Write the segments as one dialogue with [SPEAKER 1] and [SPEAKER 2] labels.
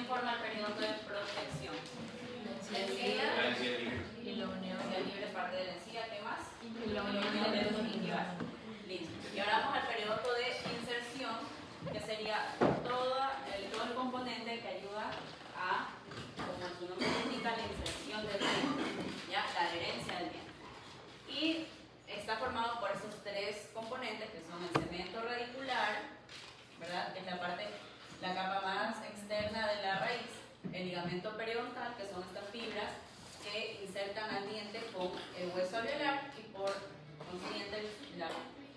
[SPEAKER 1] forma el periodo de protección? La encía y la unión libre, parte de la encía. ¿Qué más? Y la unión del conjuntival. Listo. Y ahora vamos al periodo de inserción, que sería todo el componente que ayuda a, como su nombre indica, la inserción del diente, ¿ya? La adherencia del diente. Y está formado por esos tres componentes que son el cemento radicular, ¿verdad? Que es la capa más externa de la raíz, el ligamento periodontal, que son estas fibras que insertan al diente con el hueso alveolar, y por consiguiente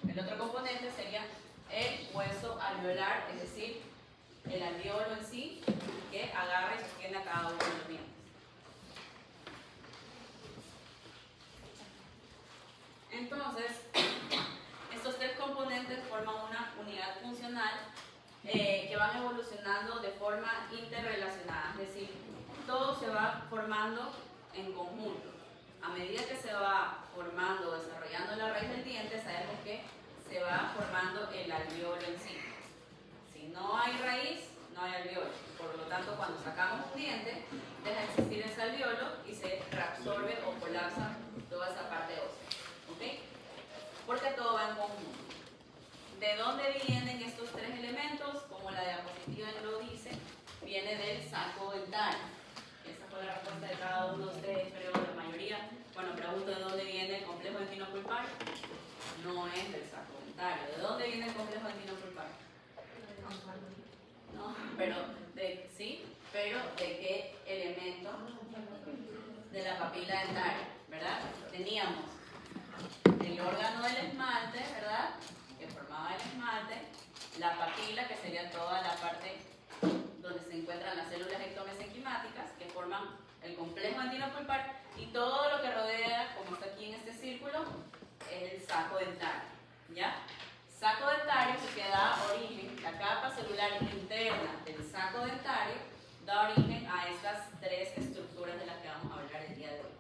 [SPEAKER 1] el otro componente sería el hueso alveolar, es decir, el alveolo en sí, que agarra y sostiene a cada uno de los dientes. Entonces, estos tres componentes forman una unidad funcional que van evolucionando de forma interrelacionada, es decir, todo se va formando en conjunto. A medida que se va formando, desarrollando la raíz del diente, sabemos que se va formando el alveolo en sí. Si no hay raíz, no hay alveolo. Por lo tanto, cuando sacamos un diente, deja de existir ese alveolo y se reabsorbe o colapsa toda esa parte ósea. ¿Ok? Porque todo va en conjunto. ¿De dónde vienen estos tres elementos? Como la diapositiva lo dice, viene del saco dentario. Esa fue la respuesta de cada uno de ustedes, pero la mayoría. Bueno, pregunto de dónde viene el complejo dentino-pulpar. No es del saco dentario. ¿De dónde viene el complejo dentino-pulpar? No, pero sí, pero ¿de qué elemento? De la papila dentaria, ¿verdad? Teníamos el órgano del esmalte, ¿verdad? Que formaba el esmalte, la papila, que sería toda la parte donde se encuentran las células ectomesenquimáticas, que forman el complejo dentino-pulpar, y todo lo que rodea, como está aquí en este círculo, es el saco dentario, ¿ya? Saco dentario que da origen, la capa celular interna del saco dentario da origen a estas tres estructuras de las que vamos a hablar el día de hoy: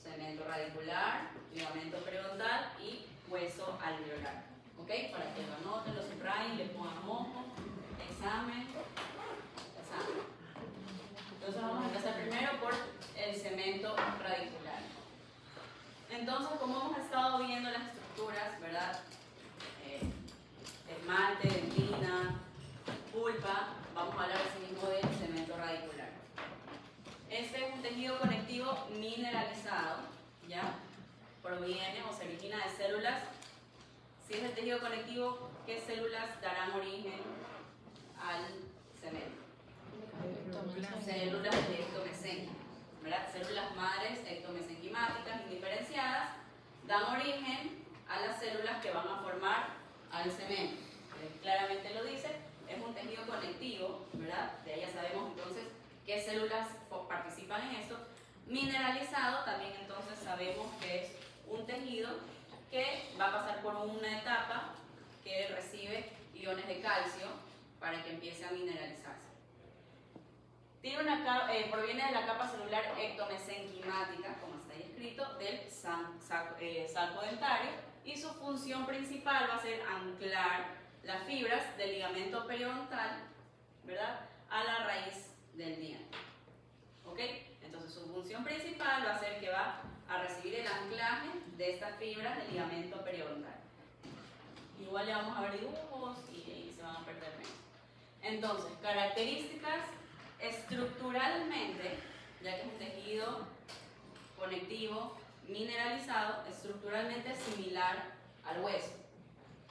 [SPEAKER 1] cemento radicular, ligamento periodontal y hueso alveolar. ¿Ok? Para que lo anoten, lo subrayen, le pongan ojo, examen. Entonces vamos a empezar primero por el cemento radicular. Entonces, como hemos estado viendo las estructuras, ¿verdad? Esmalte, dentina, pulpa, vamos a hablar asimismo del cemento radicular. Este es un tejido conectivo mineralizado, ¿ya? Proviene o se origina de células. Si es el tejido conectivo, ¿qué células darán origen al cemento? Células de ectomesenquia, ¿verdad? Células madres ectomesenquimáticas indiferenciadas dan origen a las células que van a formar al cemento. Claramente lo dice, es un tejido conectivo, ¿verdad? De ahí ya sabemos entonces qué células participan en esto. Mineralizado, también entonces sabemos que es un tejido que va a pasar por una etapa que recibe iones de calcio para que empiece a mineralizarse. Proviene de la capa celular ectomesenquimática, como está ahí escrito, del saco dentario, y su función principal va a ser anclar las fibras del ligamento periodontal, ¿verdad?, a la raíz del diente. ¿Ok? Entonces su función principal va a ser que va a recibir el anclaje de estas fibras del ligamento periodontal. Igual le vamos a ver dibujos y ahí se van a perder menos. Entonces, características estructuralmente, ya que es un tejido conectivo mineralizado, estructuralmente similar al hueso,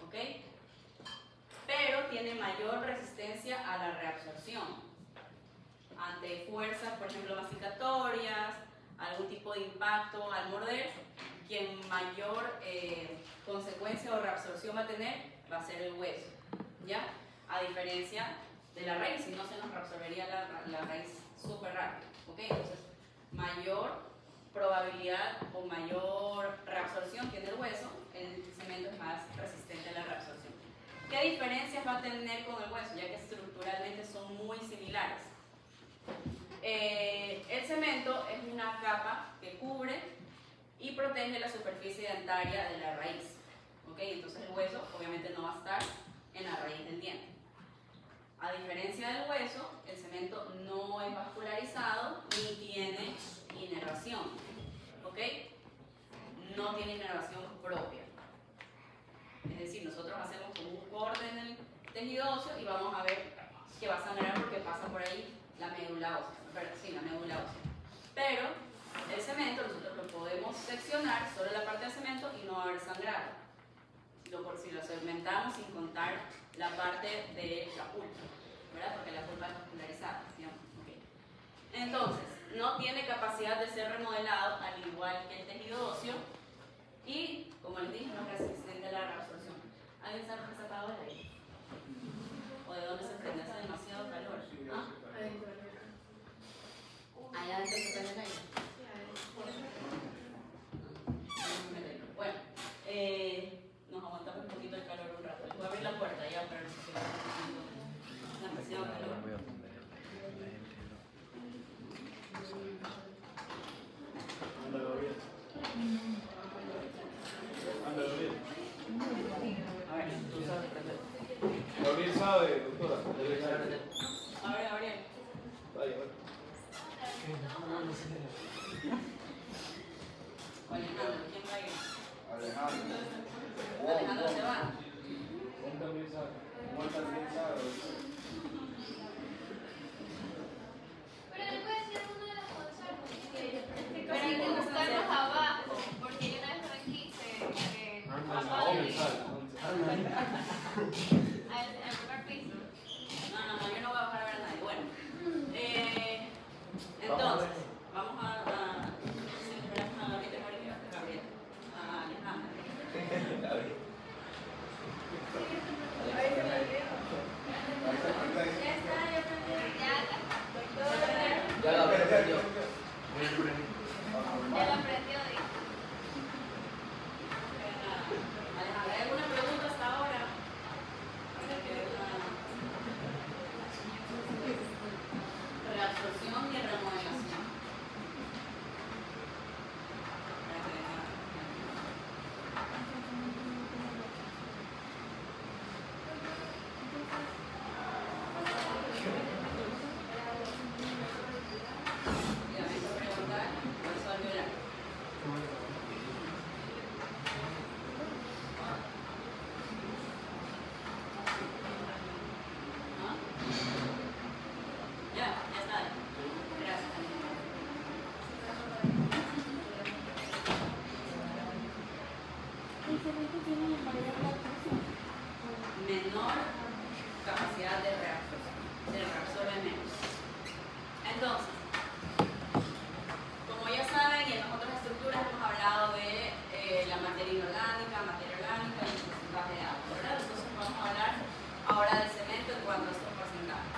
[SPEAKER 1] ¿ok? Pero tiene mayor resistencia a la reabsorción ante fuerzas, por ejemplo, masticatorias, algún tipo de impacto al morder. Quien mayor consecuencia o reabsorción va a tener va a ser el hueso, ¿ya? A diferencia de la raíz, si no se nos reabsorbería la raíz súper rápido, ¿ok? Entonces, mayor probabilidad o mayor reabsorción tiene el hueso, el cemento es más resistente a la reabsorción. ¿Qué diferencias va a tener con el hueso? Ya que estructuralmente son muy similares. El cemento es una capa que cubre y protege la superficie dentaria de la raíz, ¿ok? Entonces el hueso obviamente no va a estar en la raíz del diente. A diferencia del hueso, el cemento cemento no es vascularizado ni tiene inervación, ¿ok? No tiene inervación propia. Es decir, nosotros hacemos como un corte en el tejido óseo y vamos a ver que va a sangrar porque pasa por ahí la médula ósea. Sí, la médula ósea. Pero el cemento nosotros lo podemos seccionar, solo la parte de cemento, y no va a haber sangrado. Si lo segmentamos sin contar la parte de la pulpa, ¿verdad? Porque la pulpa es vascularizada, digamos. Okay. Entonces, no tiene capacidad de ser remodelado al igual que el tejido óseo y, como les dije, no es resistente a la reabsorción. ¿Alguien sabe qué se apagó el aire? ¿O de dónde se prende? Hace demasiado calor. ¿Ah? Allá adentro se prende el aire. Bueno, nos aguantamos un poquito el calor un rato. Voy a abrir la puerta ya para no se quede demasiado calor. A ver, tú sabes prender.
[SPEAKER 2] Gabriel sabe, doctora.
[SPEAKER 1] Gabriel.
[SPEAKER 2] Vaya,
[SPEAKER 1] Alejandro, ¿quién va a ir?
[SPEAKER 3] Alejandro.
[SPEAKER 1] Alejandro se va.
[SPEAKER 2] Juan también sabe.
[SPEAKER 3] Juan también sabe.
[SPEAKER 4] Pero le puede decir uno de los consorcios que
[SPEAKER 1] Pero
[SPEAKER 4] hay que
[SPEAKER 1] ¿cómo se
[SPEAKER 4] buscarlos
[SPEAKER 1] hace?
[SPEAKER 4] abajo, porque yo una vez por aquí se
[SPEAKER 2] Naomi sabe.
[SPEAKER 4] al primer piso.
[SPEAKER 1] No, yo no voy a bajar a ver a nadie. Bueno, entonces, vamos a celebrar a Gabriel, a Alejandro.
[SPEAKER 4] Ya está, ya aprendí.
[SPEAKER 5] Ya la aprendió.
[SPEAKER 4] Ya lo aprendió, dijo.
[SPEAKER 1] Alejandro, ¿hay alguna pregunta hasta ahora? Reabsorción y remodelación. Ya me hizo preguntar, por eso al llorar. ¿Ah? Ya está. Gracias. Menor capacidad de reabsorción, se reabsorbe menos. Entonces, como ya saben, y en las otras estructuras hemos hablado de la materia inorgánica y el porcentaje de agua, ¿verdad? Entonces vamos a hablar ahora del cemento en cuanto a estos porcentajes.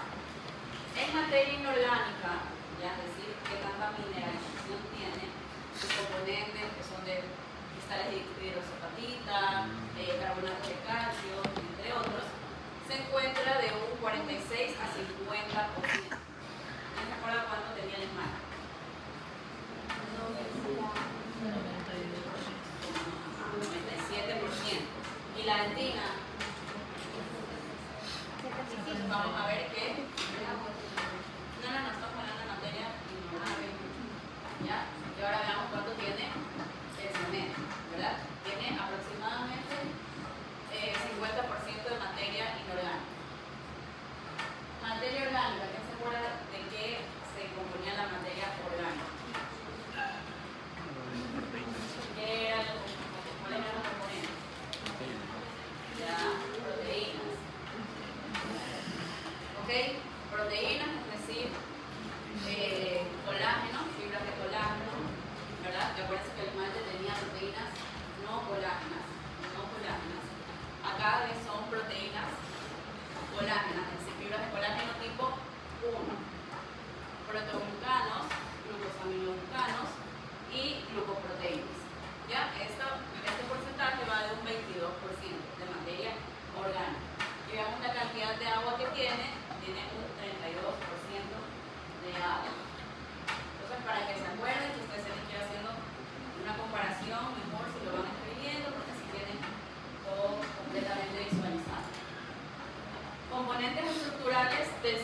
[SPEAKER 1] En materia inorgánica, ya es decir, qué tanta mineralización tiene, sus componentes que son de cristales de hidroxapatita, carbonato de calcio, entre otros, se encuentra de un 46 a 50%. ¿No se acuerda cuánto tenía el esmalte? 97%. ¿Y la dentina? Vamos a ver qué. No, estamos hablando de materia inorgánica. ¿Ya? Y ahora veamos cuánto tiene el cemento, ¿verdad? Tiene aproximadamente 50% de materia inorgánica. Materia orgánica, ¿quién se acuerda de qué se componía la materia orgánica? ¿Qué era cuáles eran los componentes? Ya, proteínas. ¿Ok? Proteínas, es decir, colágeno, fibras de colágeno, ¿verdad? Que acuérdense que el esmalte tenía proteínas no colágenas. Acá son proteínas colágenas, es decir, fibras de colágeno tipo 1, protoglucanos, glucosaminoglucanos y glucoproteínas. ¿Ya? Este porcentaje va de un 22% de materia orgánica. Y veamos la cantidad de agua que tiene un 32% de agua. Entonces, para que se acuerden, que ustedes se les quede haciendo una comparación mejor si lo van escribiendo, porque así tienen todo completamente visualizado. Componentes estructurales del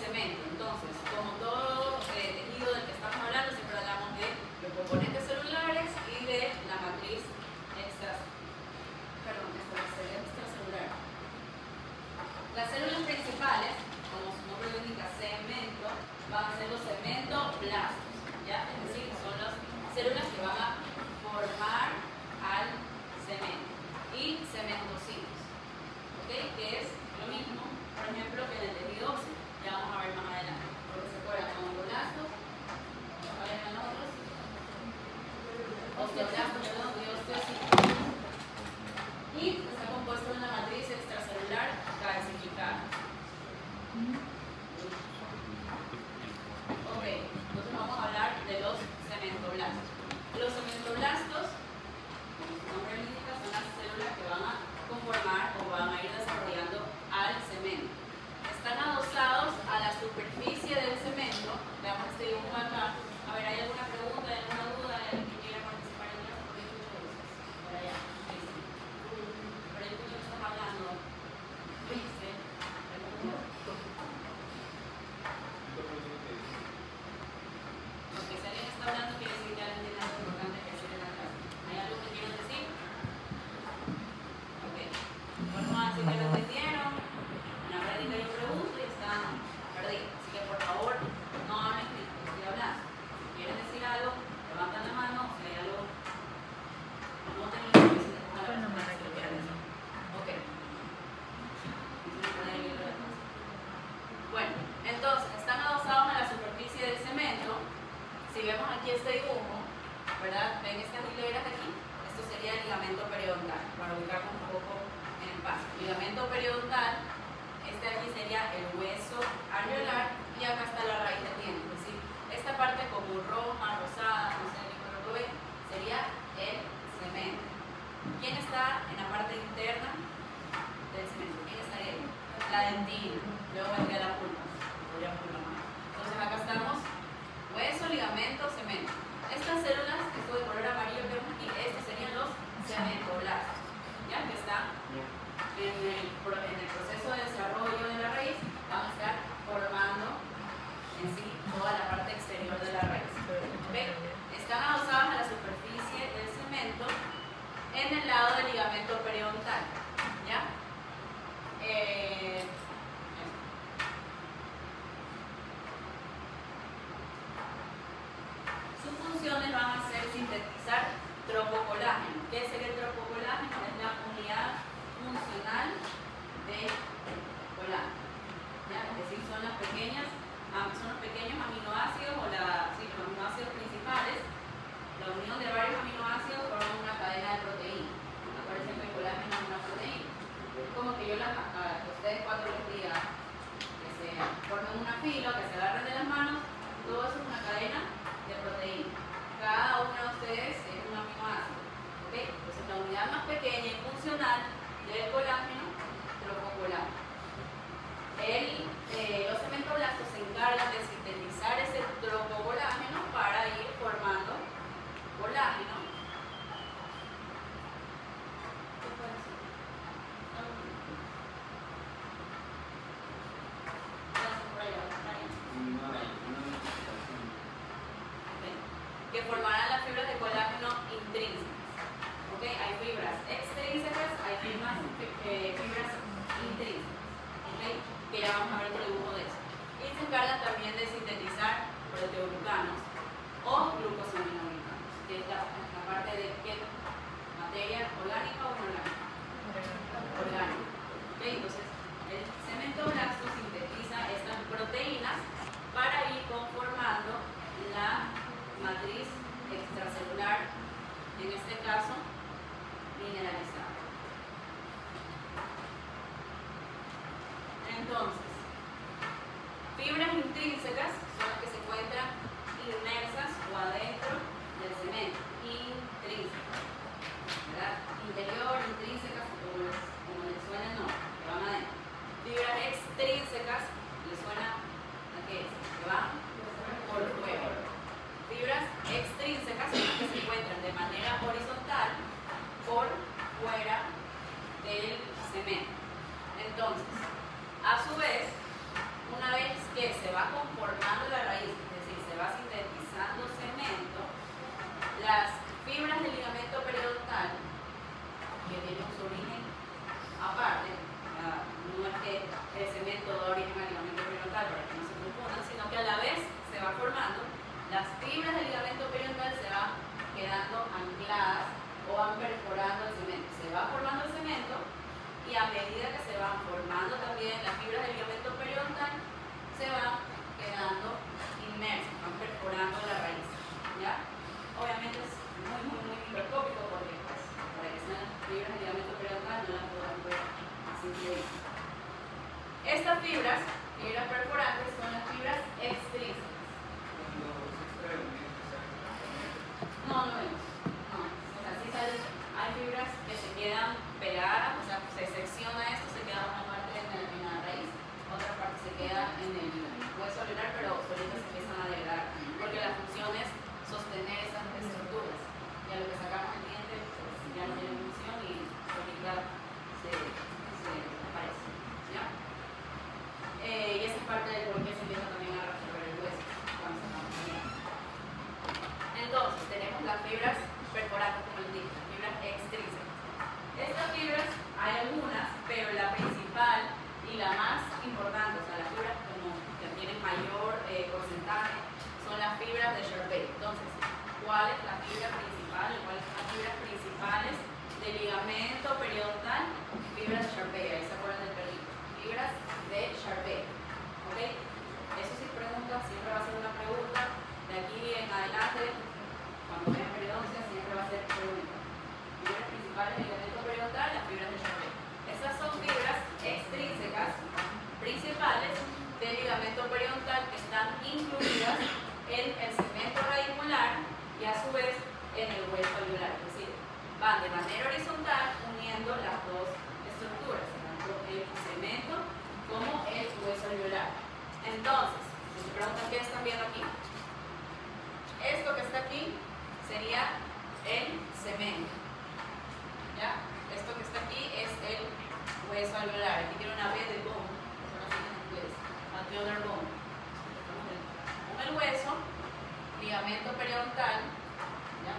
[SPEAKER 1] aquí este dibujo, ¿verdad? ¿Ven estas hileras aquí? Esto sería el ligamento periodontal, para ubicarnos un poco en paz. Ligamento periodontal, este de aquí sería el hueso alveolar y acá está la raíz del diente. Es decir, esta parte como roja, rosada, no sé qué color lo ven, sería el cemento. ¿Quién está en la parte interna del cemento? ¿Quién estaría ahí? La dentina. Luego vendría la pulpa. Entonces acá estamos, hueso, ligamento, cemento. Estas células, esto de color amarillo que vemos aquí, estos serían los cementoblastos, ¿ya? Que están en el proceso de desarrollo de la raíz, van a estar formando en sí toda la parte exterior de la raíz. ¿Ven? Están adosadas a la superficie del cemento en el lado del ligamento periodontal, ¿ya? Sus funciones van a ser sintetizar tropocolágeno. ¿Qué es el tropocolágeno? Es la unidad funcional del colágeno, ¿ya? Es decir, son los pequeños aminoácidos o los aminoácidos principales. La unión de varios aminoácidos forman una cadena de proteínas. Acuérdense que el colágeno es una proteína. Como que yo a ustedes cuatro les diga que se formen una fila, que se agarren de las manos, todo eso es una cadena de proteínas. Cada uno de ustedes es un aminoácido. ¿Okay? Entonces la unidad más pequeña y funcional del colágeno, tropocolágeno. Los cementoblastos se encargan de sintetizar ese tropocolágeno para ir formando colágeno. ¿Qué puede ser? Que formarán las fibras de colágeno intrínsecas. ¿Okay? Hay fibras extrínsecas, hay fibras intrínsecas. ¿Okay? Que ya vamos a ver el dibujo de eso. Y se encargan también de sintetizar proteoglucanos o glucosaminoglicanos, que es la parte de qué materia orgánica o inorgánica. Orgánica. ¿Okay? Entonces, el cementoblasto sintetiza estas proteínas para ir conformando la matriz extracelular, en este caso mineralizada. Entonces, fibras intrínsecas son las que se encuentran inmersas o adentro del cemento, intrínsecas, ¿verdad? Interior, intrínsecas, como les suena el nombre, que van adentro. Fibras extrínsecas, ¿les suena a qué es? Que van por fuera. Fibras extrínsecas son las que se encuentran de manera horizontal por fuera del cemento. Entonces, a su vez, una vez que se va conformando la raíz, es decir, se va sintetizando cemento, las fibras del ligamento periodontal, que tienen su origen aparte, no es que el cemento da origen al ligamento periodontal para que no se confundan, sino que a la vez se va formando, las fibras del ligamento periodontal se van quedando ancladas o van perforando el cemento. Se va formando el cemento y a medida que se van formando también las fibras del ligamento periodontal, se van quedando inmersas, van perforando la raíz, ¿ya? Obviamente es muy microscópico porque pues, para que sean las fibras del ligamento periodontal no las podemos ver así de vista. Estas fibras perforantes, son las fibras extrínsecas. No vemos. No. O sea, sí sale, hay fibras que se quedan pegadas, o sea, se secciona esto, se queda una parte en la raíz, otra parte se queda en el hueso alveolar, pero solitas se empiezan a degradar, porque la función es sostener esas estructuras. Y a lo que sacamos el diente, pues ya no tiene función y solitas se desaparece. ¿Ya? Y esa es parte del por qué se empieza también a resolver el hueso cuando sacamos el diente. Entonces, tenemos las fibras perforantes, como les dije, las fibras extrínsecas. Estas fibras, hay algunas, pero la principal y la más importante, o sea, las fibras como que tienen mayor porcentaje, son las fibras de Charpey. Entonces, ¿cuál es la fibra principal? ¿Cuáles son las fibras principales del ligamento periodontal? Fibras de Charpey, ahí se acuerdan del perrito. Fibras de Charpey. ¿Ok? Eso sí pregunta, siempre va a ser una pregunta de aquí en adelante. Me preguntan qué están viendo aquí. Esto que está aquí sería el cemento. ¿Ya? Esto que está aquí es el hueso alveolar. Aquí tiene una B de bone, eso no tiene en inglés. Alveolar bone. Con el hueso, ligamento periodontal, ¿ya?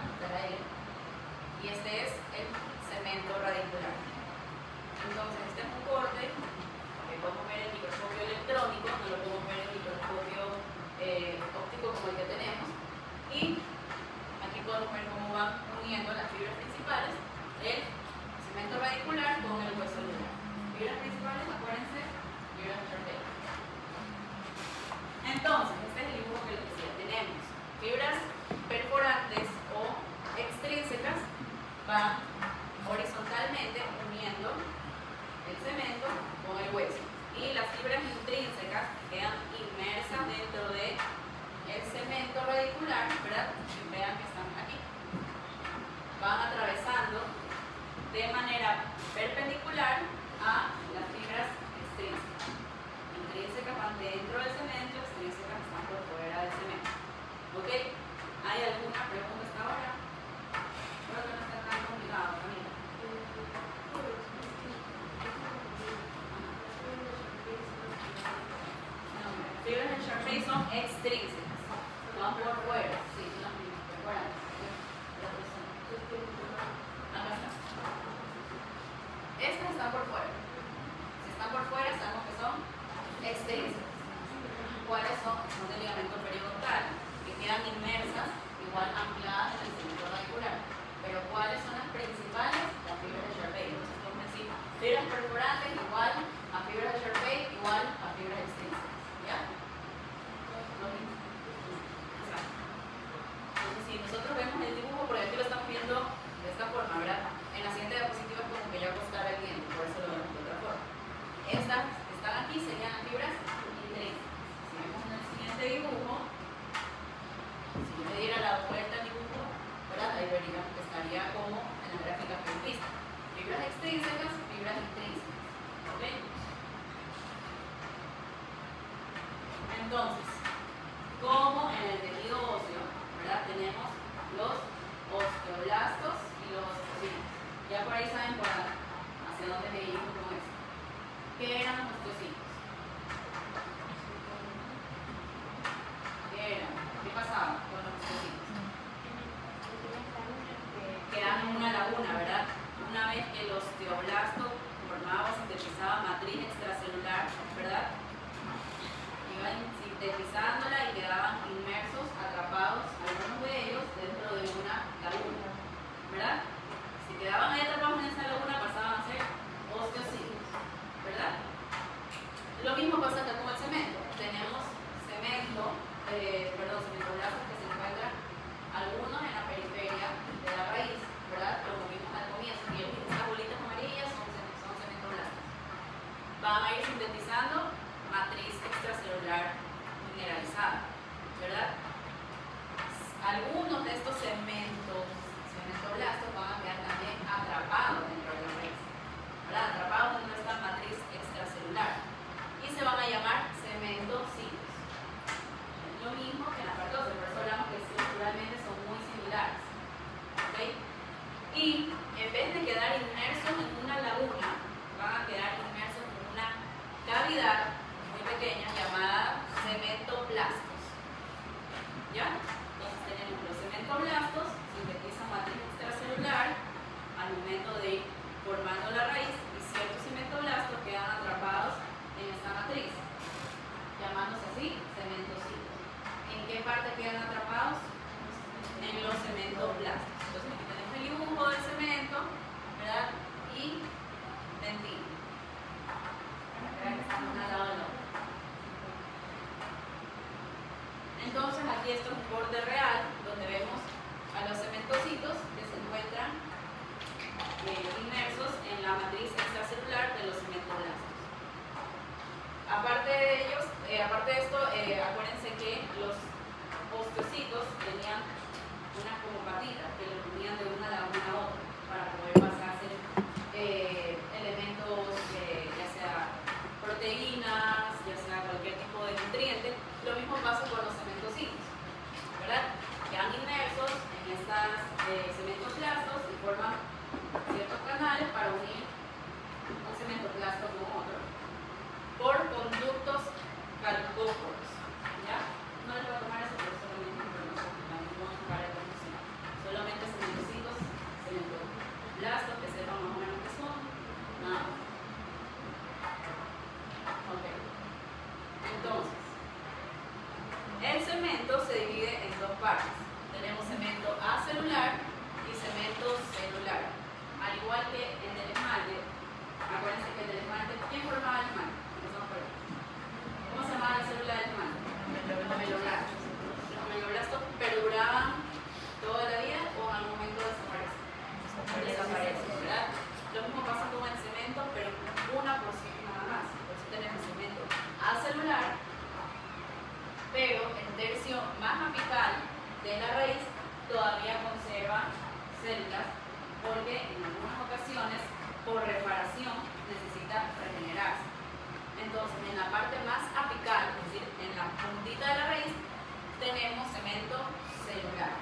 [SPEAKER 1] Y este es el cemento radicular. Entonces, este es un corte que podemos ver en microscopio electrónico, no lo podemos ver en microscopio óptico como el que tenemos. Y aquí podemos ver cómo van uniendo las fibras principales, el cemento radicular con el hueso alveolar. Fibras principales, acuérdense, fibras de Charpey. Entonces, este es el dibujo que les decía. Tenemos fibras perforantes o extrínsecas, van horizontalmente uniendo el cemento con el hueso. Y las fibras intrínsecas quedan inmersas dentro de el cemento radicular, ¿verdad? Vean que están aquí. Van atravesando de manera perpendicular a las fibras extrínsecas. Intrínsecas van dentro del cemento, extrínsecas están por fuera del cemento. ¿Ok? ¿Hay alguna pregunta hasta ahora? Creo que no está tan complicado, Camila. Fibras de Charpey son extrínsecas, van por fuera, sí, son las mismas, perforantes. Acá está. Estas están por fuera. Si están por fuera, sabemos que son extrínsecas. ¿Cuáles son? Son del ligamento periodontal, que quedan inmersas, igual ancladas en el cemento radicular. Pero ¿cuáles son las principales? Las fibras de Charpey. Entonces, podemos decir fibras perforantes igual a fibras de Charpey igual a fibras extrínsecas. ¿Ya? Exacto. Entonces, si nosotros vemos el dibujo, porque aquí lo estamos viendo de esta forma, ¿verdad? En la siguiente diapositiva es como que ya acostar el diente, por eso lo vemos de otra forma. Estas que están aquí serían las fibras intrínsecas. Si vemos en el siguiente dibujo, si yo le diera la vuelta al dibujo, ¿verdad? Ahí veríamos que estaría como en la gráfica que hemos visto. Fibras extrínsecas, fibras intrínsecas. ¿Ok? Entonces, como en el tejido óseo, ¿verdad? Tenemos los osteoblastos y los osteocitos. Ya por ahí saben hacia dónde me dirigimos con esto. ¿Qué eran los osteocitos? ¿Qué eran? ¿Qué pasaba con los osteocitos? Quedaban en una laguna, ¿verdad? Una vez que el osteoblasto formaba o sintetizaba matriz extracelular, ¿verdad? Iban sintetizándola y quedaban inmersos, atrapados, algunos de ellos, dentro de una laguna, ¿verdad? Si quedaban ahí atrapados en esa laguna, pasaban a ser osteocitos, ¿verdad? Lo mismo pasa acá con el cemento. Tenemos cementoblastos que se encuentran algunos en la periferia de la raíz, ¿verdad? Como vimos al comienzo, y estas bolitas amarillas son cementoblastos. Van a ir sintetizando matriz extracelular mineralizada, ¿verdad? Algunos de estos cementoblastos van a quedar también atrapados dentro de la raíz, ¿verdad? Atrapados dentro de esta matriz extracelular y se van a llamar cementocitos. Es lo mismo que en la parte 12, por eso hablamos que estructuralmente son muy similares, ¿ok? Y en vez de quedar inmersos en una laguna, van a quedar inmersos en una cavidad muy pequeña llamada cementoblastos. ¿Ya? Entonces tenemos los cementoblastos, sintetizan matriz extracelular al momento de ir formando la raíz y ciertos cementoblastos quedan atrapados en esta matriz, llamándose así cementocitos. ¿En qué parte quedan atrapados? En los cementoblastos. Entonces aquí tenemos el dibujo del cemento, ¿verdad? Y dentina. Para que vean que están uno al lado del otro. Entonces aquí esto es un borde real donde vemos a los cementocitos que se encuentran inmersos en la matriz extracelular de los cementoblastos. Aparte de ellos, aparte de esto, acuérdense que los osteocitos tenían unas como patitas que los unían de una laguna a otra para poder pasarse elementos, ya sea proteínas, ya sea cualquier tipo de nutriente. Lo mismo partes. Tenemos cemento acelular y cemento celular. Al igual que en el esmalte, acuérdense que en el esmalte, ¿quién formaba el esmalte? ¿Cómo se llamaba el celular del esmalte? Los meloblastos. Los meloblastos perduraban toda la vida o en algún momento desaparecen. Desaparecen, ¿verdad? Lo mismo pasa con el cemento, pero una porción nada más. Por eso tenemos cemento acelular, pero el tercio más apical de la raíz todavía conserva células porque en algunas ocasiones por reparación necesita regenerarse. Entonces en la parte más apical, es decir, en la puntita de la raíz, tenemos cemento celular.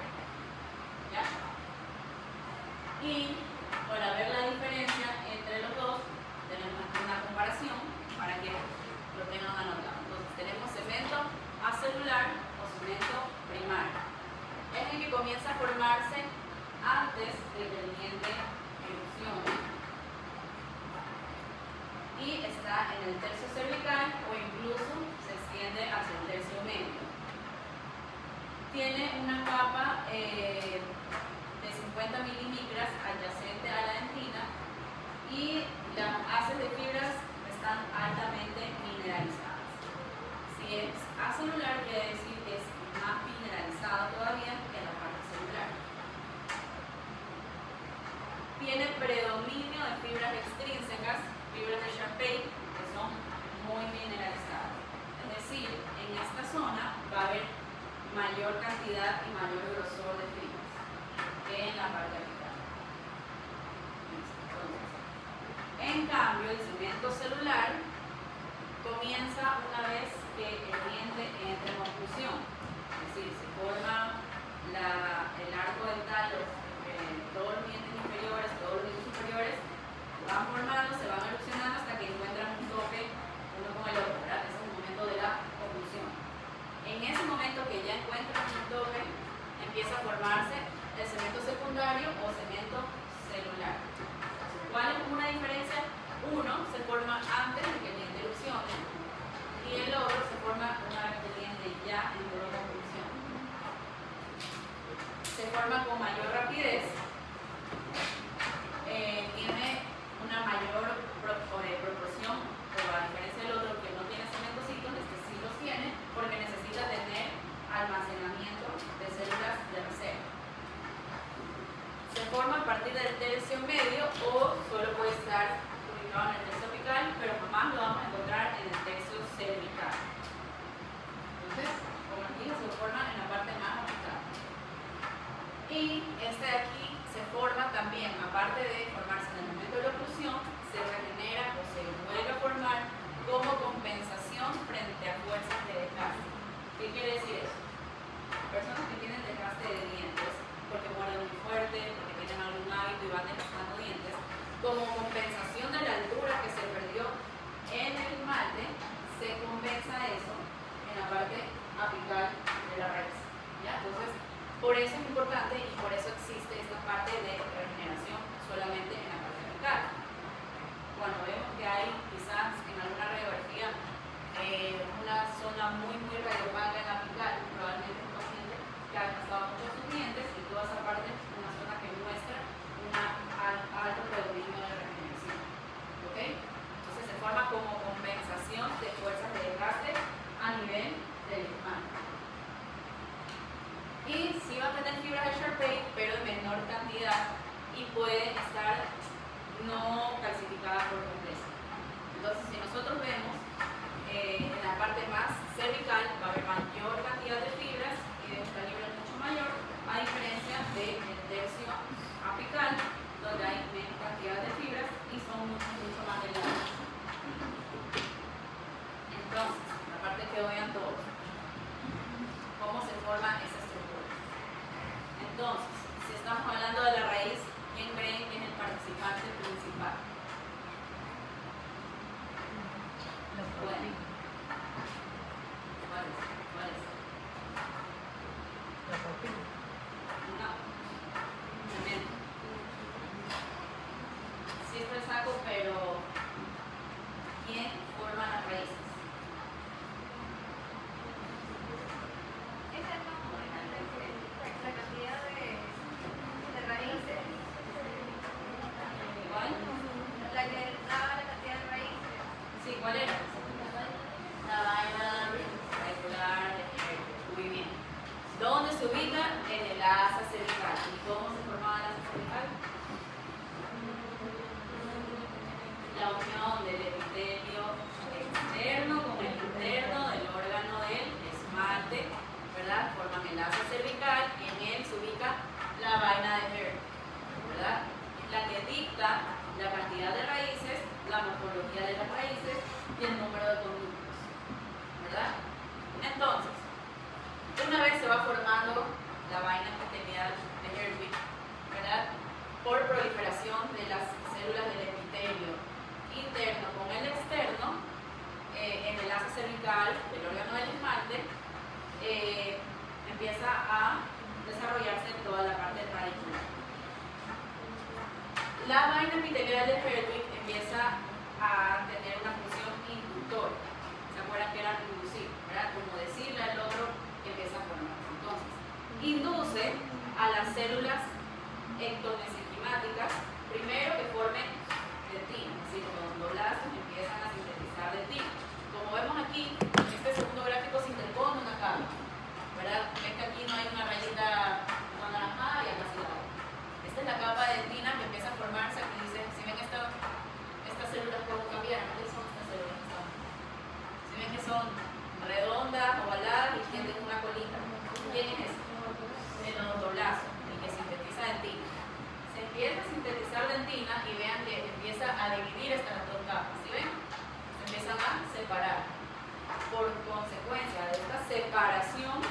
[SPEAKER 1] ¿Ya? Y para ver la diferencia entre los dos, tenemos aquí una comparación para que lo tengan anotado. Entonces tenemos cemento acelular o cemento primario. Es el que comienza a formarse antes de que el diente erupcione y está en el tercio cervical o incluso se extiende hacia el tercio medio. Tiene una capa de 50 milímetros adyacente a la dentina y las haces de fibras están altamente mineralizadas. Si es acelular, quiere decir que es más mineralizado todavía que la parte celular. Tiene predominio de fibras extrínsecas, fibras de Sharpey, que son muy mineralizadas. Es decir, en esta zona va a haber mayor cantidad y mayor grosor de fibras que en la parte apical. En cambio, el cemento celular comienza una vez que el diente entra en oclusión, es decir, se forma el arco dental, todos los dientes inferiores, todos los dientes superiores, van formando, se van erupcionando hasta que encuentran un tope uno con el otro, ¿verdad? Ese es el momento de la oclusión. En ese momento que ya encuentran un tope, empieza a formarse el cemento secundario o cemento celular. ¿Cuál es una diferencia? Uno se forma antes de que el diente erupcione y el otro se forma una vez que el diente ya entró en oclusión. Se forma con mayor rapidez, tiene una mayor proporción, pero a diferencia del otro que no tiene cementocitos, este sí los tiene porque necesita tener almacenamiento de células de reserva. Se forma a partir del tercio medio o solo puede estar ubicado en el tercio apical, pero jamás lo vamos a encontrar en el tercio cervical. Entonces, como aquí se forma en la parte más apical. Y este de aquí se forma también, aparte de formarse en el momento de la oclusión, se regenera o se vuelve a formar como compensación frente a fuerzas de desgaste. ¿Qué quiere decir eso? Personas que tienen desgaste de dientes, porque muerden muy fuerte, porque tienen algún hábito y van desgastando dientes, como compensación de la altura que se perdió en el esmalte, se compensa eso en la parte apical de la raíz. ¿Ya? Entonces, por eso es importante y por eso existe esta parte de regeneración solamente en la parte apical. Cuando vemos que hay quizás en alguna radiografía una zona muy radiopaca en la apical, probablemente es un paciente que ha gastado mucho sus dientes y toda esa parte es una zona que muestra un alto predominio de regeneración. ¿Ok? Entonces se forma como compensación de fuerzas de desgaste a nivel del esmalte. Y sí va a tener fibras de Sharpey, pero en menor cantidad y puede estar no calcificada por completo. Entonces, si nosotros vemos en la parte más cervical va a haber mayor cantidad de fibras y de un calibre mucho mayor, a diferencia del tercio apical, donde hay menos cantidad de fibras y son mucho más delgadas. Entonces, la parte que vean todos, cómo se forma esa estructura. Entonces, si estamos hablando de la raíz, ¿quién creen que es el participante principal? Bueno, ¿cuál es? ¿Dónde se ubica? En el asa cervical. ¿Y cómo se formaba el asa cervical? La unión del epitelio externo con el interno del órgano del esmalte, ¿verdad? Forman el asa cervical y en él se ubica la vaina de Hertwig, ¿verdad? Es la que dicta la cantidad de raíces, la morfología de las raíces y el número de conductos, ¿verdad? Entonces, una vez se va formando la vaina epitelial de Hertwig, ¿verdad? Por proliferación de las células del epitelio interno con el externo, en el asa cervical, el órgano del esmalte, empieza a desarrollarse toda la parte radicular. La vaina epitelial de Hertwig empieza a tener una función inductora. ¿Se acuerdan que era inducir? ¿Verdad? Como decirle al otro que empieza a formarse. Entonces, induce a las células ectomesenquimáticas primero que formen dentina, es decir, los endoblastos empiezan a sintetizar dentina. Como vemos aquí, este segundo gráfico se interpone una capa, ¿verdad? Ven que aquí no hay una rayita anaranjada y acá sí la hay. Esta es la capa de dentina que empieza a formarse. Aquí dice, si ven estas células cómo cambiaron, ¿qué son estas células? Si ven que son redondas, ovaladas y tienen una colita. ¿Quién es ese? El odontoblasto, el que sintetiza dentina. Se empieza a sintetizar dentina y vean que empieza a dividir estas dos capas, ¿sí ven? Se empiezan a separar. Por consecuencia de esta separación,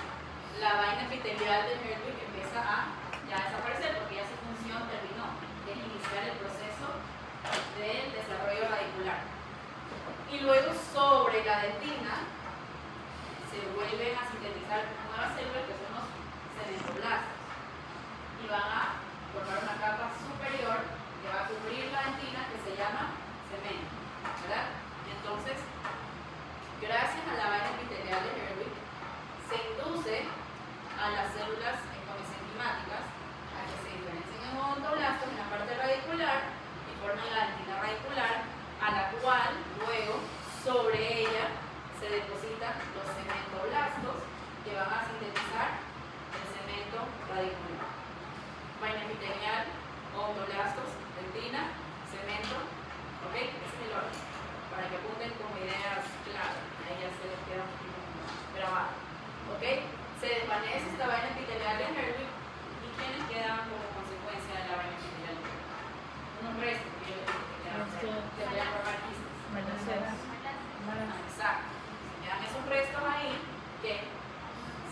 [SPEAKER 1] la vaina epitelial de Hertwig empieza a ya desaparecer porque ya su función terminó, que es iniciar el proceso del desarrollo radicular. Y luego sobre la dentina se vuelven a sintetizar nuevas células que son los cementoblastos y van a formar una capa superior que va a cubrir la dentina que se llama cemento, ¿verdad? Entonces, gracias a la vaina epitelial de Hertwig se induce a las células ectomesenquimáticas a que se diferencien en odontoblastos en la parte radicular y formen la dentina radicular, a la cual luego sobre ella se depositan los cementoblastos que van a sintetizar el cemento radicular. Vaina epitelial, odontoblastos, dentina, cemento, ¿ok? Ese es el orden, para que apunten como ideas claras, ahí ya se les queda un poquito grabado, ¿ok? Se desvanece esta vaina epitelial de Hertwig y ¿quiénes quedan como consecuencia de la vaina epitelial de Hertwig? Unos restos que voy a formar quistes. Exacto. Se quedan esos restos ahí que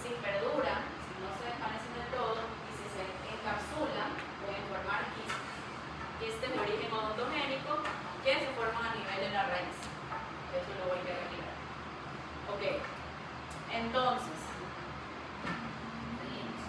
[SPEAKER 1] si perduran, si no se desvanecen del todo y si se encapsulan, pueden formar quistes. Quistes de origen odontogénico que se forman a nivel de la raíz. Eso lo voy a retirar. Ok. Entonces, seguimos.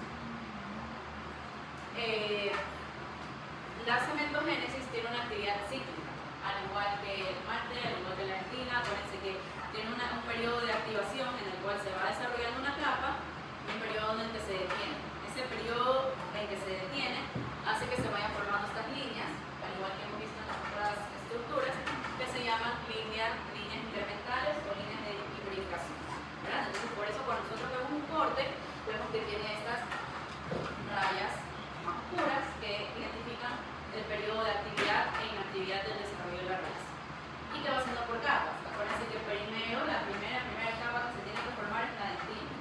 [SPEAKER 1] La cementogénesis tiene una actividad cíclica, al igual que el esmalte, al igual que la dentina. Acuérdense que tiene un periodo de activación en el cual se va desarrollando una capa y un periodo en el que se detiene. Ese periodo en que se detiene hace que se vayan formando estas líneas, al igual que hemos visto en las otras estructuras, que se llaman líneas incrementales o líneas de hibridificación, ¿verdad? Entonces, por eso cuando nosotros vemos un corte, vemos que tiene estas rayas más puras que identifican el periodo de actividad e inactividad del desarrollo de la raíz. Y que va haciendo por capas. Acuérdense que primero, la primera capa que se tiene que formar es la dentina.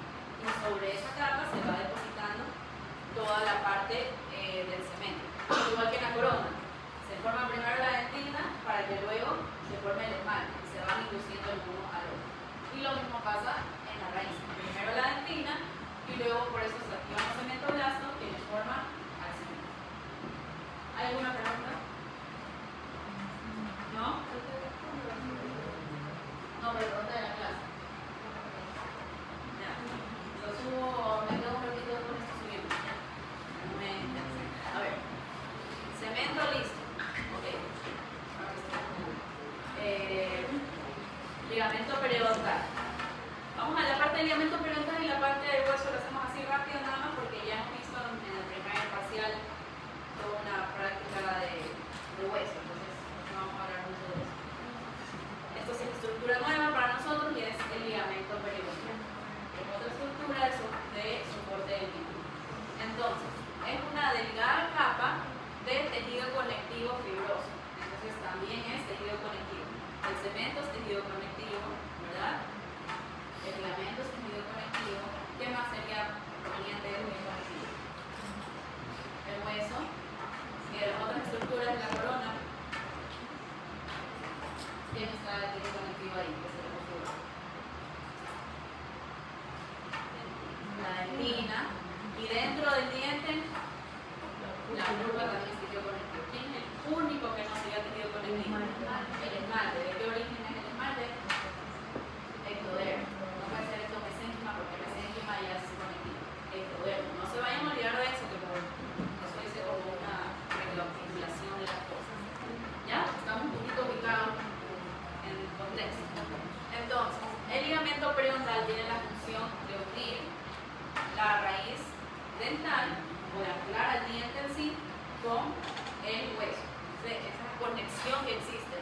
[SPEAKER 1] Y dentro del diente, la pulpa también es tejido conectivo. ¿Quién es el único que no sería tejido conectivo? El esmalte. ¿De qué origen es el esmalte? Ectodermo. No puede ser ectomesénquima porque el mesénquima ya es conectivo. Ectodermo. No se vayan a olvidar de eso, que eso dice como una recapitulación de las cosas. ¿Ya? Estamos un poquito ubicados en el contexto. Entonces, el ligamento periodontal tiene la función de unir la raíz dental o de anclar al diente en sí con el hueso. Esa conexión que existe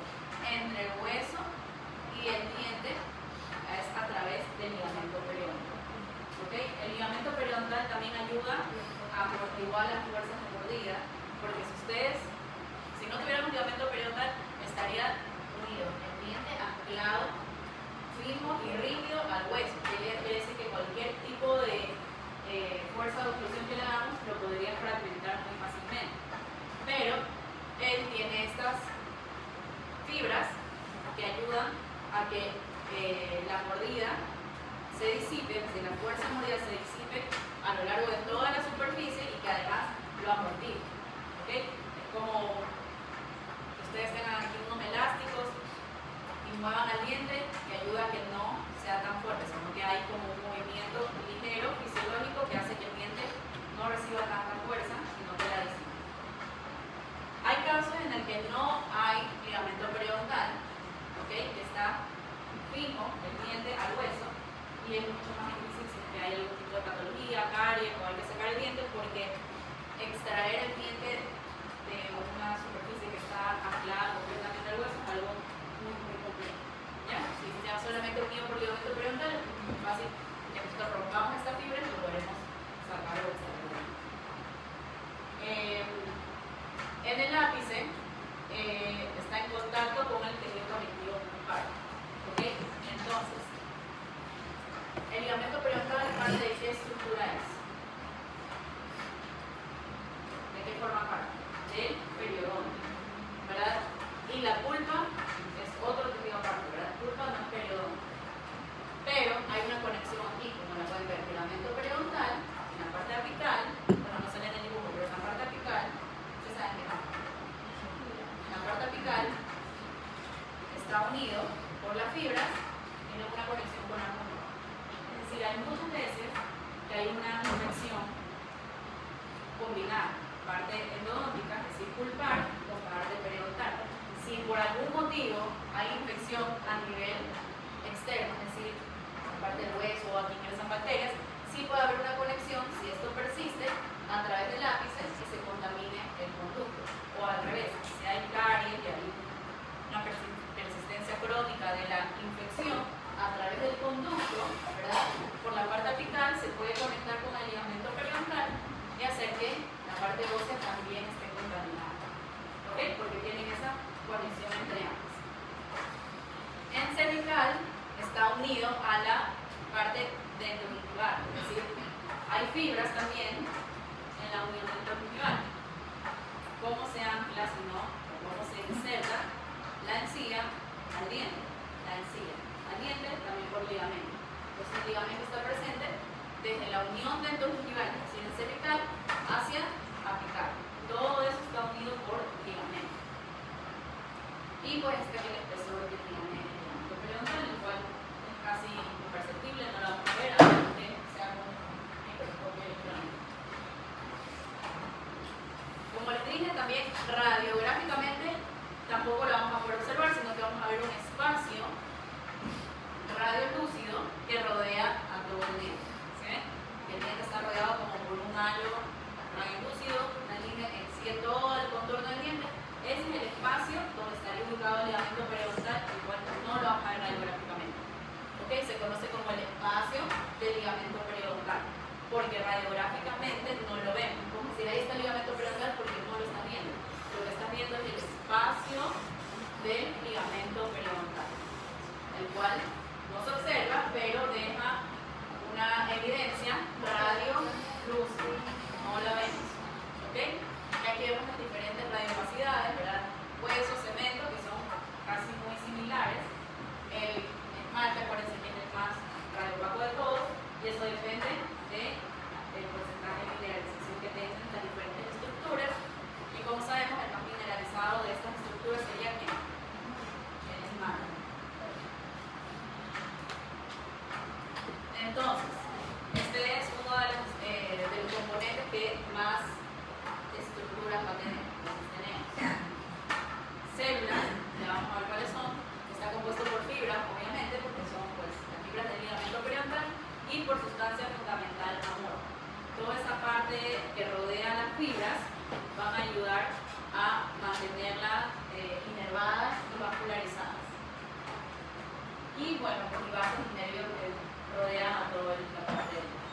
[SPEAKER 1] entre el hueso y el diente es a través del ligamento periodontal. ¿Okay? El ligamento periodontal también ayuda a amortiguar las fuerzas de mordida, porque si no tuviéramos ligamento periodontal, estaría unido el diente anclado fijo y rígido al hueso. Quiere decir que cualquier tipo de fuerza de oclusión que le damos lo podría fragmentar muy fácilmente. Pero él tiene estas fibras que ayudan a que la mordida se disipe, que la fuerza de mordida se disipe a lo largo de toda la superficie y que además lo amortigue. ¿Okay? Es como que ustedes tengan aquí unos elásticos y muevan al diente, que ayuda a que no sea tan fuerte, sino que hay como un movimiento ligero, fisiológico, que hace que el diente no reciba tanta fuerza, sino que la disipe. Hay casos en el que no hay ligamento periodontal, ¿okay? Que está fijo el diente al hueso, y es mucho más difícil si es que hay algún tipo de patología, caries, o hay que sacar el diente, porque extraer el diente de una superficie que está anclada completamente al hueso es algo muy complejo. ¿Ya? Si ya solamente unido por ligamento periodontal, es muy fácil que nosotros rompamos esta fibra y lo podremos sacar o extraer. En el ápice está en contacto con el tejido conectivo pulpar. ¿Okay? Entonces, el ligamento periodontal, ¿parte de qué estructura es? ¿De qué forma parte? Del periodonto, ¿verdad? Y la pulpa es otro tejido aparte, ¿verdad? Pulpa no es periodonto. Pero hay una conexión aquí, como la pueden ver, el ligamento periodontal, en la parte apical, bueno, no sale en el dibujo, pero en la parte apical, ustedes saben que en la parte apical está unido por las fibras, tiene una conexión con la pulpa. Es decir, hay muchas veces que hay una infección combinada, parte endodóntica, es decir, pulpar, con parte periodontal. Si por algún motivo hay infección a nivel externo, es decir, en parte del hueso o aquí ingresan bacterias, sí puede haber una conexión, si esto persiste, a través del ápice que se contamine el conducto. O al revés, si hay caries y hay una persistencia crónica de la infección, a través del conducto, ¿verdad? Por la parte apical se puede conectar con el ligamento periodontal y hacer que la parte ósea también esté contaminada. ¿Ok? Porque tienen esa conexión entre ambas. En cervical está unido a la parte dendrogingival, es decir, hay fibras también en la unión dendrogingival. ¿Cómo se ancla, si no, o cómo se inserta la encía al diente? La encía al diente también por ligamento. Entonces el ligamento está presente desde la unión dendrogingival, es decir, en cervical, hacia apical. Todo eso está unido por ligamento. Y pues este es el espesor que tiene el ligamento periodontal, el cual es casi imperceptible, no lo vamos a ver a menos que sea con un microscopio electrónico. Como les dije, también radiográficamente tampoco lo vamos a poder observar, sino que vamos a ver un espacio radiolúcido que rodea a todo el diente. ¿Sí ven? El diente está rodeado como por un halo radiolúcido, una línea en sí en todo el contorno del diente. Ese es el espacio donde estaría ubicado el ligamento periodontal, el cual no lo vamos a ver radiográficamente. ¿Okay? Se conoce como el espacio del ligamento periodontal, porque radiográficamente no lo vemos. Como si ahí está el ligamento periodontal porque no lo están viendo. Lo que están viendo es el espacio del ligamento periodontal, el cual no se observa, pero deja una evidencia radiolúcida. No la vemos. ¿Okay? Y aquí vemos las diferentes radiopacidades, ¿verdad? Hueso, cemento, que son casi muy similares. El esmalte, acuérdense que es el más radiopaco de todos, y eso depende del porcentaje parte que rodea las fibras van a ayudar a mantenerlas inervadas y vascularizadas. Y bueno, pues los vasos y nervios que rodean a toda la parte del cuerpo.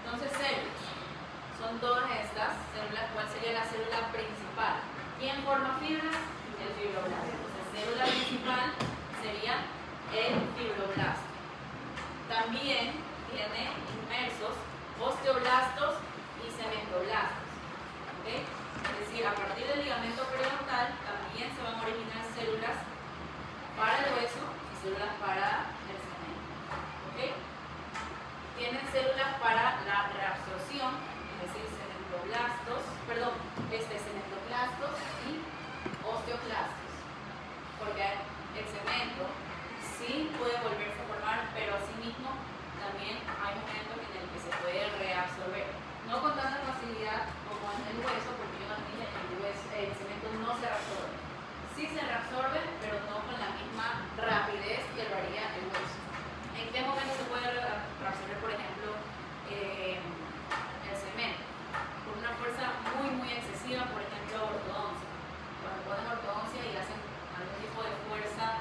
[SPEAKER 1] Entonces, células. Son todas estas células. ¿Cuál sería la célula principal? ¿Quién forma fibras? El fibroblasto. Entonces, célula principal sería el fibroblasto. También tiene inmersos osteoblastos y cementoblastos. ¿Okay? Es decir, a partir del ligamento periodontal también se van a originar células para el hueso y células para el cemento. ¿Okay? Tienen células para la reabsorción, es decir, cementoblastos y osteoclastos. Porque el cemento sí puede volverse a formar, pero asimismo también hay momentos en el que se puede reabsorber. No con tanta facilidad como en el hueso, porque yo no dije que el cemento no se reabsorbe. Sí se reabsorbe, pero no con la misma rapidez que lo haría el hueso. ¿En qué momento se puede reabsorber, por ejemplo, el cemento? Por una fuerza muy excesiva, por ejemplo, ortodoncia. Cuando ponen ortodoncia y hacen algún tipo de fuerza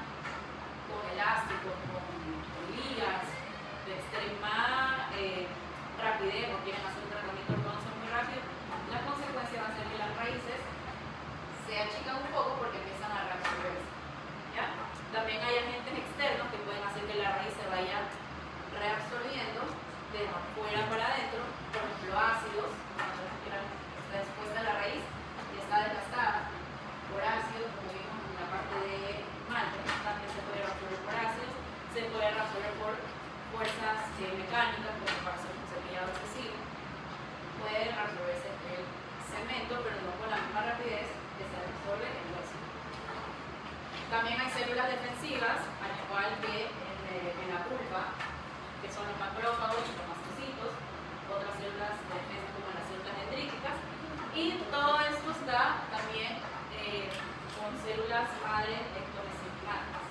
[SPEAKER 1] con elásticos, con ligas, de extrema rapidez, o quieren hacer un tratamiento de ortodoncia muy rápido, la consecuencia va a ser que las raíces se achican un poco porque empiezan a reabsorberse. ¿Ya? También hay agentes externos que pueden hacer que la raíz se vaya reabsorbiendo de afuera para adentro, por ejemplo ácidos, cuando está expuesta la raíz y está desgastada por ácidos, como vimos en la parte de malte, también se puede reabsorber por ácidos, se puede reabsorber por fuerzas mecánicas, como para hacer un cepillado excesivo, puede reabsorberse el cemento, pero no con la misma rapidez que se absorbe el hueso. También hay células defensivas, al igual que en la pulpa, que son los macrófagos y los mastocitos, otras células de defensa como las células dendríticas, y todo esto está también con células madre ectomesenquimáticas.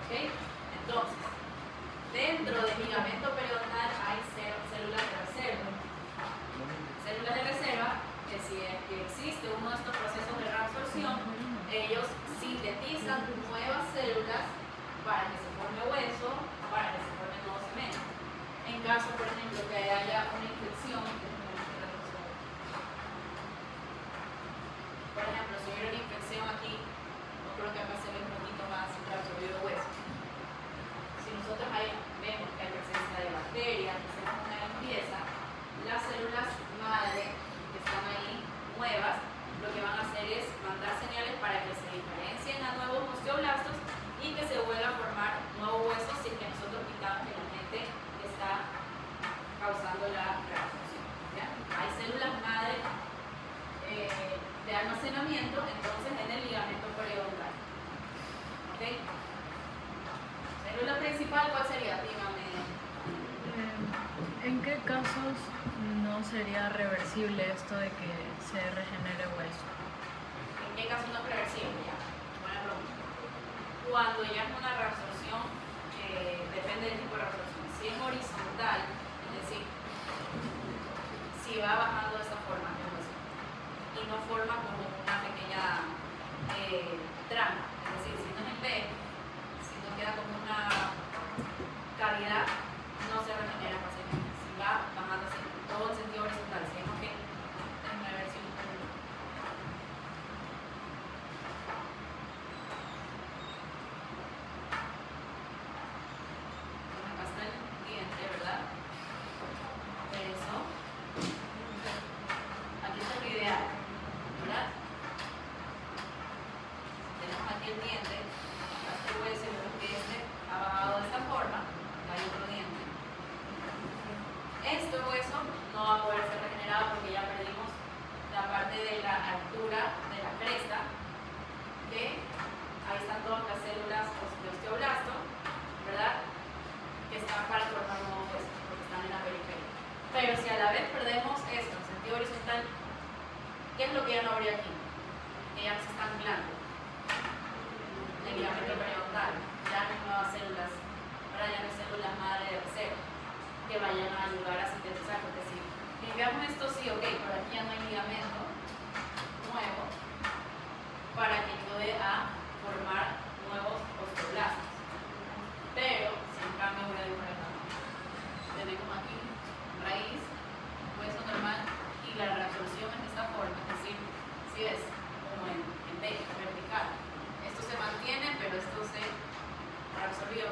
[SPEAKER 1] ¿Okay? Entonces, dentro del ligamento periodontal hay células de reserva. Células de reserva, que si es que existe uno de estos procesos de reabsorción, ellos sintetizan nuevas células para que se forme hueso, para que se forme nuevo cemento. En caso, por ejemplo, que haya una infección, por ejemplo, si hubiera una infección aquí, no creo que acá se ve un poquito más reabsorbido hueso. Si nosotros ahí vemos que hay presencia de bacterias, que hacemos una limpieza, las células madre que están ahí nuevas, lo que van a hacer es mandar señales para que se diferencien a nuevos osteoblastos y que se vuelva a formar nuevo hueso sin que nosotros quitamos el agente que está causando la reabsorción. ¿Ya? Hay células madre de almacenamiento, entonces en el ligamento periodontal. ¿Ok? Célula principal, ¿cuál sería? Dígame.
[SPEAKER 5] ¿En qué casos no sería reversible esto de que se regenere hueso?
[SPEAKER 1] ¿En qué casos no es reversible? Ya, buena pregunta. Cuando ya es una reabsorción, depende del tipo de reabsorción. Si es horizontal, es decir, si va bajando de esta forma, y no forma como una pequeña trama, es decir, si no es en B, si no queda como una cavidad, no se regenera fácilmente. Si va bajando así, todo en sentido horizontal, si vemos que déjenme ver si acá está el diente, ¿verdad? Eso. Aquí está lo ideal, ¿verdad? Tenemos aquí el diente, acá está el hueso, y vemos que este ha bajado de esta forma, acá hay otro diente. Este hueso no va a poder ser regenerado porque ya perdimos la parte de la altura de la cresta, que ahí están todas las células de osteoblasto, ¿verdad? Que están para formar un nuevo hueso, porque están en la periferia. Pero si a la vez perdemos esto en sentido horizontal, ¿qué es lo que ya no habría aquí? Que ya se está anclando. El ligamento periodontal, ya no hay nuevas células, ahora ya no hay células madre de reserva que vayan a ayudar a sintetizar, porque si veamos esto, sí, ok, por aquí ya no hay ligamento nuevo para que ayude a formar nuevos osteoblastos. Pero, si en cambio voy a dibujar acá, le doy como aquí, raíz, hueso normal, y la reabsorción en esta forma, es decir, si ves, como en B, vertical. Esto se mantiene, pero esto se reabsorbió.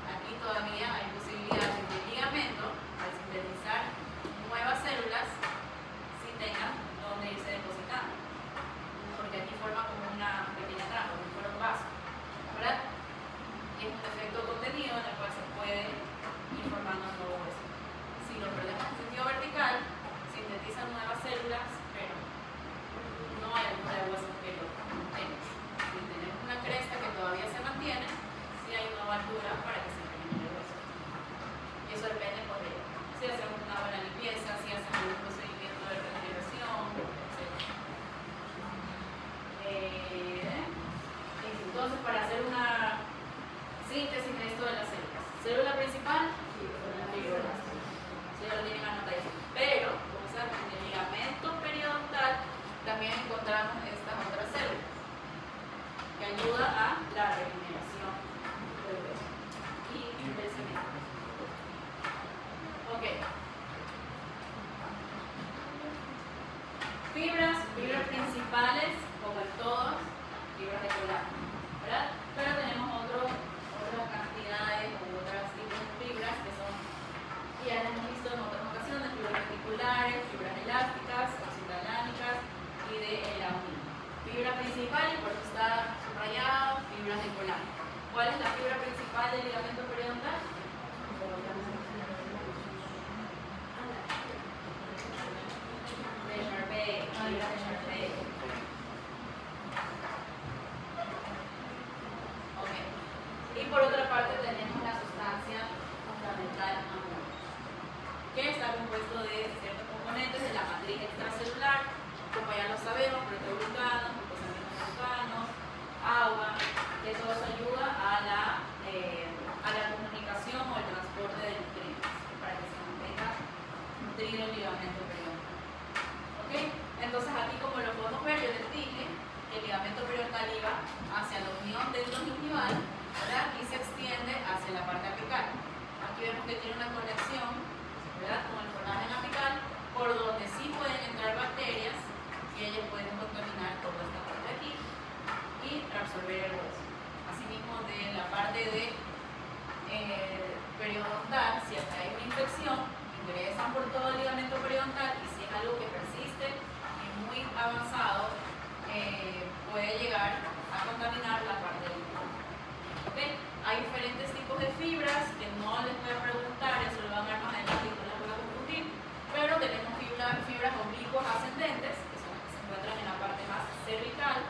[SPEAKER 1] Aquí todavía hay posibilidad de que el ligamento, al sintetizar nuevas células, sí tengan donde irse depositando. Porque aquí forma como una pequeña trampa, como si fuera un vaso, ¿verdad? Y es un efecto contenido en el cual se puede ir formando un nuevo hueso. Si lo perdemos en sentido vertical, sintetizan nuevas células, pero no hay altura de hueso que lo contenga. Si tenemos una cresta que todavía se mantiene, sí hay nueva altura para que se regenere el hueso. Y eso depende por si hacemos una buena limpieza, si hacemos un procedimiento de regeneración, etc. Entonces, para hacer una síntesis de esto de las células. Célula principal, fibroblasto. Eso ya lo tienen anotadísimo. Pero, como saben, en el ligamento periodontal también encontramos estas otras células que ayudan a la regeneración del hueso y del cemento. Ok. Fibras principales, como en todos, fibras de colágeno, ¿verdad? Pero tenemos otras cantidades o otros tipos de fibras que son, ya hemos visto en otras ocasiones, fibras reticulares, fibras elásticas, oxitalánicas y de elamina. Fibra principal, y por eso está subrayado, fibras de colágeno. ¿Cuál es la fibra principal del ligamento periodontal? De Charvet, fibra de Charvet. Ok. Y por otra parte tenemos la sustancia fundamental amor, que está compuesto de ciertos componentes de la matriz extracelular, como ya lo sabemos, proteoglucanos, glucosaminoguanos, agua, que todo eso ayuda a la comunicación o el transporte de nutrientes, para que se mantenga nutrido el ligamento periodontal. ¿Ok? Entonces aquí, como lo podemos ver, yo les dije que el ligamento periodontal iba hacia la unión dendrogingival, ¿verdad? Y se extiende hacia la parte apical. Aquí vemos que tiene una conexión, ¿verdad?, con el foramen apical, por donde sí pueden entrar bacterias y ellas pueden contaminar toda esta parte de aquí y reabsorber el hueso. Asimismo, de la parte de periodontal, si hasta hay una infección, ingresan por todo el ligamento periodontal, y si es algo que persiste y muy avanzado, puede llegar a contaminar la parte del cuerpo. ¿Okay? Hay diferentes tipos de fibras que no les voy a preguntar, eso lo van a ver más adelante y no las voy a confundir, pero tenemos fibras oblicuas ascendentes, que son las que se encuentran en la parte más cervical,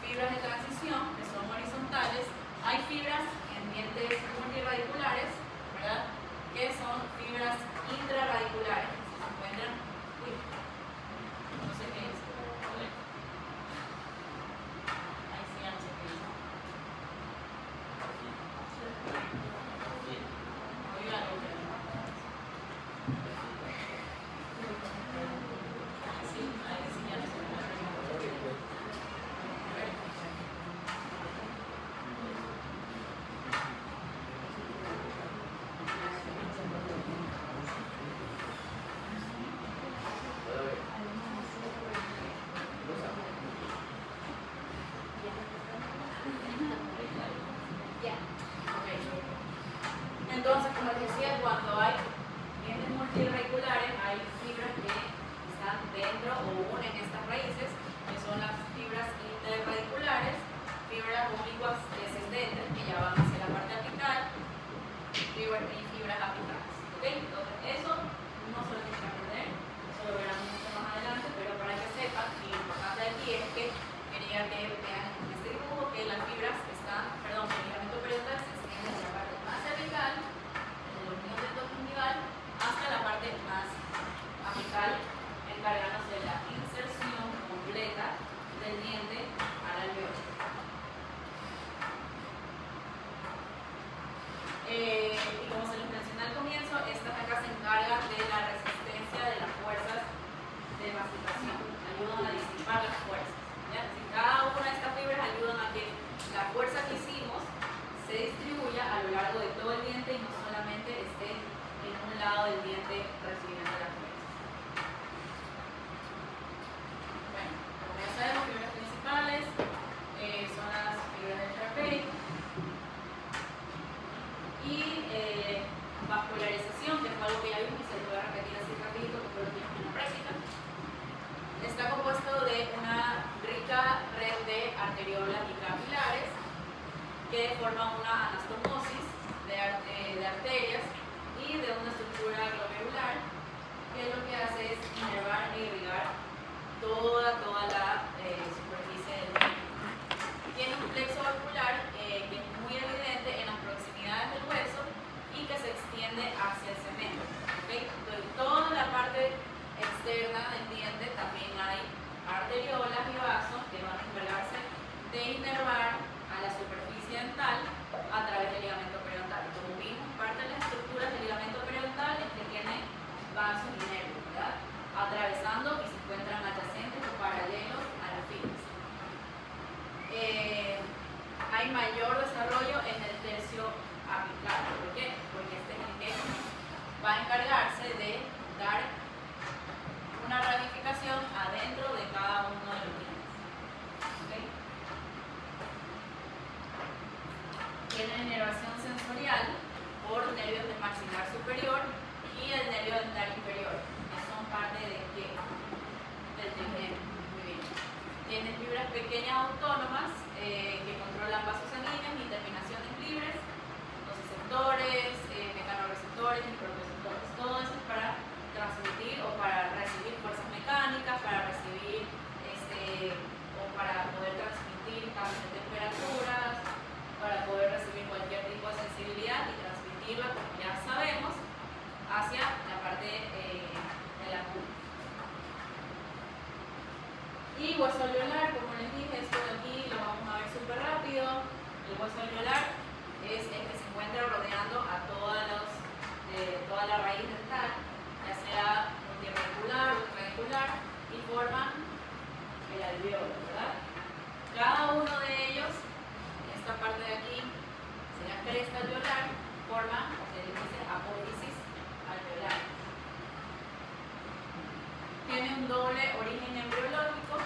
[SPEAKER 1] fibras de transición, que son horizontales, hay fibras en dientes multirradiculares, ¿verdad?, que son fibras intrarradiculares, que se encuentran, no sé qué es, ahí sí ya no sé qué es. Oigan, sí, ahí sí ya no sé qué es. Entonces, como les decía, cuando hay dientes multirradiculares, hay fibras que están dentro o unen estas raíces, que son las fibras interradiculares, fibras oblicuas descendentes, que ya van hacia la parte apical, y fibras apicales. ¿Okay? Entonces, eso no se lo tienen que aprender, eso lo verán mucho más adelante, pero para que sepan, y lo importante aquí es que quería que vean en este dibujo que las fibras están, perdón, el ligamento periodontal se extiende de la parte más cervical, en la unión dendrogingival, hasta la parte más apical, encargándose de la inserción completa forma una anastomosis de arterias y de una estructura glomerular, que lo que hace es inervar e irrigar toda la superficie del nervio. Tiene un plexo valvular que es muy evidente en las proximidades del hueso y que se extiende hacia el cemento. ¿Okay? Entonces, toda la parte externa del diente también hay arteriolas y vasos que van a encargarse de inervar a la superficie dental a través del ligamento periodontal. Como vimos, parte de las estructuras del ligamento periodontal es que tiene vasos y nervios, ¿verdad? Atravesando y se encuentran adyacentes o paralelos a las fibras. Hay mayor desarrollo en el tercio apical. ¿Por qué? Porque este es el que va a encargarse de dar una ramificación adentro de cada uno de los dientes. ¿Okay? Tiene inervación sensorial por nervios del maxilar superior y el nervio dental inferior, que son parte de qué? Del trigemio. Muy bien. Tiene fibras pequeñas autónomas que controlan vasos sanguíneos y terminaciones libres, nociceptores, mecanorreceptores, microreceptores. Todo eso es para transmitir o para recibir fuerzas mecánicas, para recibir o para poder transmitir cambios de temperaturas, para poder recibir cualquier tipo de sensibilidad y transmitirla, como ya sabemos, hacia la parte de la punta. Y hueso alveolar, como les dije, esto de aquí lo vamos a ver súper rápido. El hueso alveolar es el que se encuentra rodeando a toda la raíz dental, ya sea multirregular o triangular, y forman el alveolo, ¿verdad? Cada uno de ellos, esta parte de aquí, sería cresta alveolar, forma, se dice apófisis alveolar. Tiene un doble origen embriológico.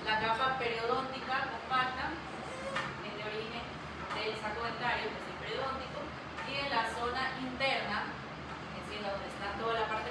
[SPEAKER 1] La capa periodóntica compacta es de origen del saco dentario, que es el periodóntico, y en la zona interna, es decir, donde está toda la parte